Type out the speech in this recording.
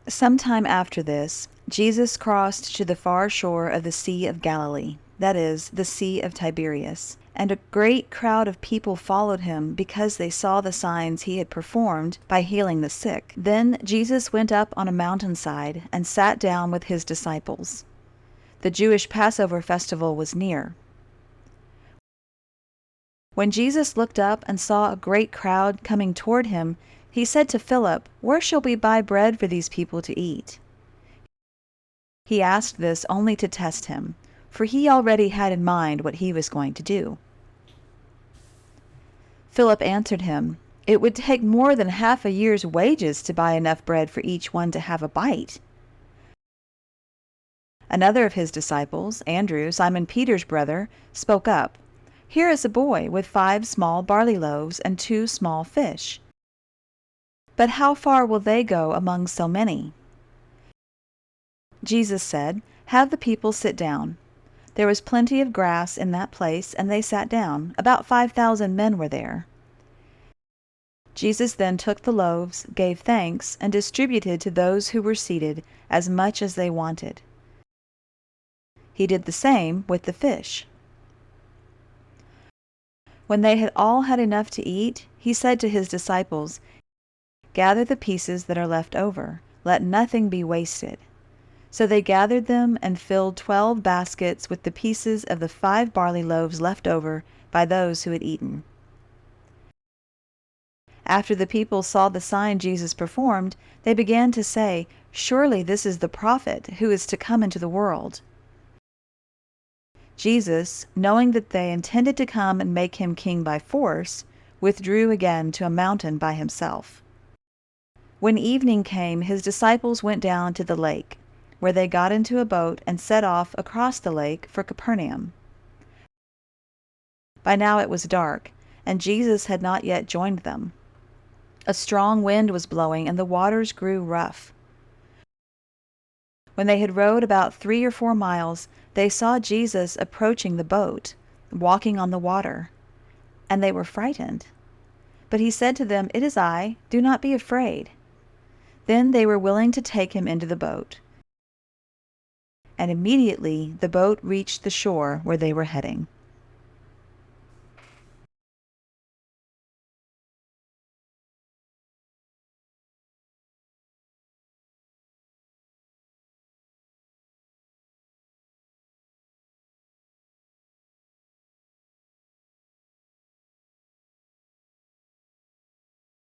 Sometime after this, Jesus crossed to the far shore of the Sea of Galilee, that is, the Sea of Tiberias, and a great crowd of people followed him because they saw the signs he had performed by healing the sick. Then Jesus went up on a mountainside and sat down with his disciples. The Jewish Passover festival was near. When Jesus looked up and saw a great crowd coming toward him, he said to Philip, "Where shall we buy bread for these people to eat?" He asked this only to test him, for he already had in mind what he was going to do. Philip answered him, "It would take more than half a year's wages to buy enough bread for each one to have a bite." Another of his disciples, Andrew, Simon Peter's brother, spoke up, "Here is a boy with 5 small barley loaves and 2 small fish. But how far will they go among so many?" Jesus said, "Have the people sit down." There was plenty of grass in that place, and they sat down. About 5,000 men were there. Jesus then took the loaves, gave thanks, and distributed to those who were seated as much as they wanted. He did the same with the fish. When they had all had enough to eat, he said to his disciples, "Gather the pieces that are left over. Let nothing be wasted." So they gathered them and filled 12 baskets with the pieces of the 5 barley loaves left over by those who had eaten. After the people saw the sign Jesus performed, they began to say, "Surely this is the prophet who is to come into the world." Jesus, knowing that they intended to come and make him king by force, withdrew again to a mountain by himself. When evening came, his disciples went down to the lake, where they got into a boat and set off across the lake for Capernaum. By now it was dark, and Jesus had not yet joined them. A strong wind was blowing, and the waters grew rough. When they had rowed about 3 or 4 miles, they saw Jesus approaching the boat, walking on the water, and they were frightened. But he said to them, "It is I, do not be afraid." Then they were willing to take him into the boat, and immediately the boat reached the shore where they were heading.